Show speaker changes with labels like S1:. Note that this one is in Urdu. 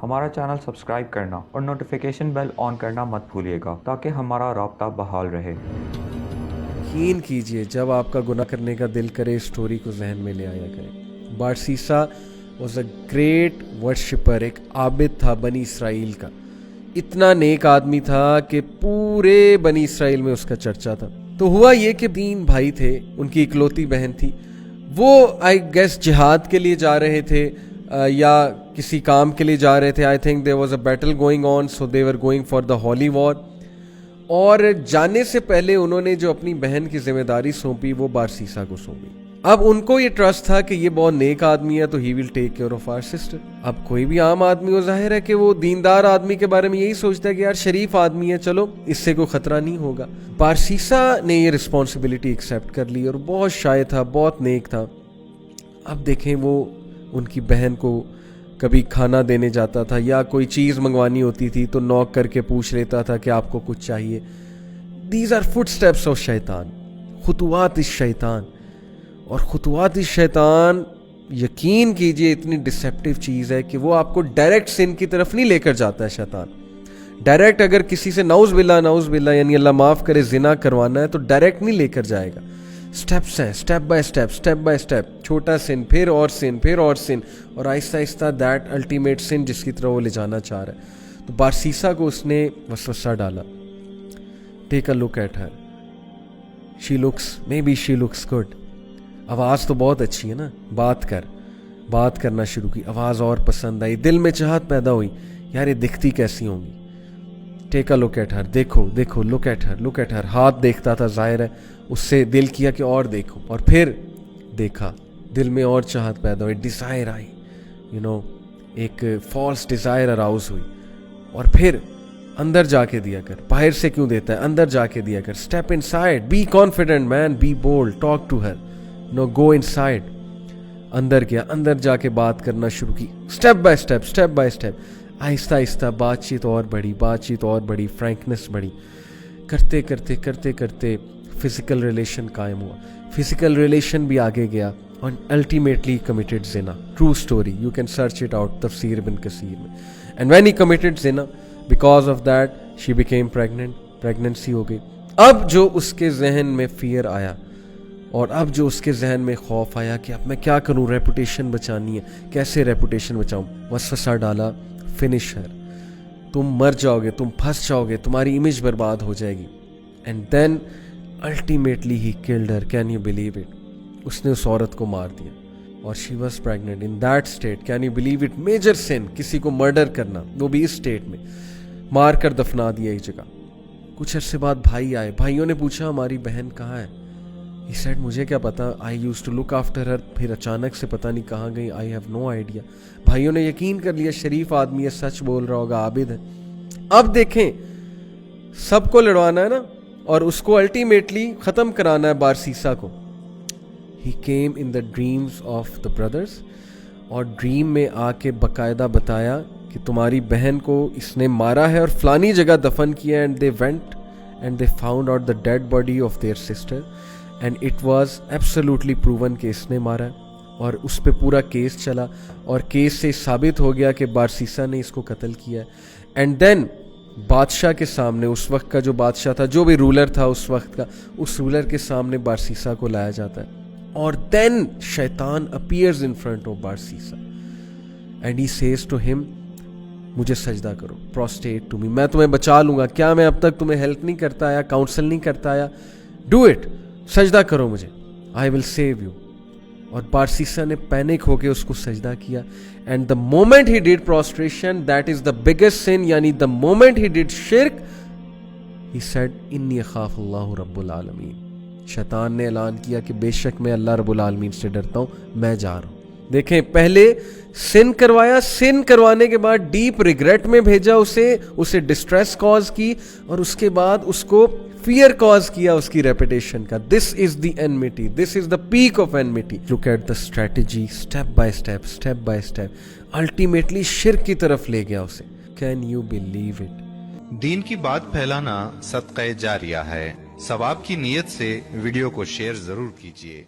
S1: ہمارا چینل سبسکرائب کرنا اور نوٹیفیکیشن بیل آن کرنا مت بھولیے گا تاکہ ہمارا رابطہ بحال رہے۔
S2: یقین کیجئے جب آپ کا گناہ کرنے کا دل کرے اسٹوری کو ذہن میں لے آیا کرے۔ بارسیسا واز اے گریٹ ورشپر، ایک عابد تھا بنی اسرائیل کا، اتنا نیک آدمی تھا کہ پورے بنی اسرائیل میں اس کا چرچا تھا۔ تو ہوا یہ کہ 3 بھائی تھے، ان کی اکلوتی بہن تھی، وہ آئی گیس جہاد کے لیے جا رہے تھے یا کسی کام کے لیے جا رہے تھے۔ I think there was a battle going on, so they were going for the holy war. اور جانے سے پہلے انہوں نے جو اپنی بہن کی ذمہ داری سونپی وہ بارسیسا کو سونپی۔ اب ان کو یہ ٹرسٹ تھا کہ یہ بہت نیک آدمی ہے تو he will take care of our sister. اب کوئی بھی عام آدمی ہو، ظاہر ہے کہ وہ دیندار آدمی کے بارے میں یہی سوچتا ہے کہ یار شریف آدمی ہے، چلو اس سے کوئی خطرہ نہیں ہوگا۔ بارسیسا نے یہ رسپانسبلٹی ایکسیپٹ کر لی اور بہت شائع تھا، بہت نیک تھا۔ اب دیکھیں وہ ان کی بہن کو کبھی کھانا دینے جاتا تھا یا کوئی چیز منگوانی ہوتی تھی تو نوک کر کے پوچھ لیتا تھا کہ آپ کو کچھ چاہیے۔ These are footsteps of شیطان، خطوات الشیطان۔ اور خطوات الشیطان یقین کیجئے اتنی ڈسیپٹیو چیز ہے کہ وہ آپ کو ڈائریکٹ سن کی طرف نہیں لے کر جاتا ہے شیطان۔ ڈائریکٹ اگر کسی سے نعوذ باللہ یعنی اللہ معاف کرے زنا کروانا ہے تو ڈائریکٹ نہیں لے کر جائے گا، سٹیپس ہیں، سٹیپ بائی سٹیپ، چھوٹا سن، پھر اور سن، پھر اور سن، اور آہستہ آہستہ دیٹ الٹیمیٹ سن جس کی طرح وہ لے جانا چاہ رہا ہے۔ تو بارسیسا کو اس نے وسوسہ ڈالا، take a look at her, she looks good, آواز تو بہت اچھی ہے نا، بات کرنا شروع کی، آواز اور پسند آئی، دل میں چاہت پیدا ہوئی یار یہ دکھتی کیسی ہوں گی۔ ٹیک اے لک ایٹ ہر، دیکھو لک ایٹ ہر، ہاتھ دیکھتا تھا، ظاہر ہے اس سے دل کیا کہ اور دیکھو، اور پھر دیکھا، دل میں اور چاہت پیدا ہوئی، ڈیزائر آئی، ایک فالس ڈیزائر اراؤز ہوئی، اور پھر اندر جا کے دیا کر، باہر سے کیوں دیتا ہے، اندر جا کے دیا کر، step inside, be confident man, be bold, talk to her, go inside. اندر گیا، اندر جا کے بات کرنا شروع کی، اسٹیپ بائی اسٹیپ، آہستہ آہستہ بات چیت اور بڑھی، فرینکنس بڑھی، کرتے فزیکل ریلیشن قائم ہوا، فزیکل ریلیشن بھی آگے گیا، اور الٹیمیٹلی کمیٹڈ زنا، true story, you can search it out تفسیر ابن کثیر میں۔ اینڈ وین ہی کمیٹڈ زنا، because of that she became pregnancy ہو گئی۔ اب جو اس کے ذہن میں فیئر آیا اور اب جو اس کے ذہن میں خوف آیا کہ اب میں کیا کروں، ریپوٹیشن بچانی ہے، کیسے ریپوٹیشن بچاؤں، وسوسہ ڈالا، فنش ہر، تم مر جاؤ گے، تم پھنس جاؤ گے، تمہاری امیج برباد ہو جائے گی۔ And then ultimately he killed her, can you believe it, اس نے اس عورت کو مار دیا، اور she was pregnant in that state, can you believe it, major sin, کسی کو مرڈر کرنا، وہ بھی اس اسٹیٹ میں، مار کر دفنا دیا ایک جگہ۔ کچھ عرصے بعد بھائی آئے، بھائیوں نے پوچھا ہماری بہن کہاں ہے؟ He said مجھے کیا پتا، I used to look after her، پھر اچانک سے پتہ نہیں کہاں گئی، I have no idea۔ بھائیوں نے یقین کر لیا شریف آدمی ہے، سچ بول رہا ہوگا، عابد ہے۔ اب دیکھیں سب کو لڑوانا ہے نا، اور اس کو الٹیمیٹلی ختم کرانا ہے بارسیسا کو۔ He came in the dreams of the brothers، اور ڈریم میں آ کے باقاعدہ بتایا کہ تمہاری بہن کو اس نے مارا ہے اور فلانی جگہ دفن کیا ہے۔ And they went and they found out the dead body of their sister and it was absolutely proven کہ اس نے مارا ہے، اور اس پہ پورا کیس چلا، اور کیس سے ثابت ہو گیا کہ بارسیسا نے اس کو قتل کیا ہے۔ اینڈ دین بادشاہ کے سامنے، اس وقت کا جو بادشاہ تھا، جو بھی رولر تھا اس وقت کا، اس رولر کے سامنے بارسیسا کو لایا جاتا ہے، اور دین شیطان appears in front of Barsisa and he says to him, مجھے سجدہ کرو، پروسٹیٹ ٹو می، میں تمہیں بچا لوں گا، کیا میں اب تک تمہیں ہیلپ نہیں کرتا آیا، کاؤنسل نہیں کرتا آیا، ڈو اٹ، سجدہ کرو مجھے، آئی ول سیو یو۔ اور بارسیسا نے پینک ہو کے اس کو سجدہ کیا، and the moment he did prostration, that is the biggest sin, یعنی دا مومنٹ ہی ڈیڈ شرک، ہی سیڈ انی اخاف اللہ رب العالمین، شیطان نے اعلان کیا کہ بے شک میں اللہ رب العالمین سے ڈرتا ہوں، میں جا رہا ہوں۔ دیکھیں پہلے سن کروایا، سن کروانے کے بعد ڈیپ ریگریٹ میں بھیجا اسے ڈسٹریس کاز کی، اور اس کے بعد اس کو فیئر کاز کیا اس کی ریپوٹیشن کا۔ This is the enmity, this is the peak of enmity. Look at the strategy, step by step, ultimately شرک کی طرف لے گیا اسے۔ Can you believe it?
S3: دین کی بات پھیلانا صدقہ جاریہ ہے، ثواب کی نیت سے ویڈیو کو شیئر ضرور کیجیے۔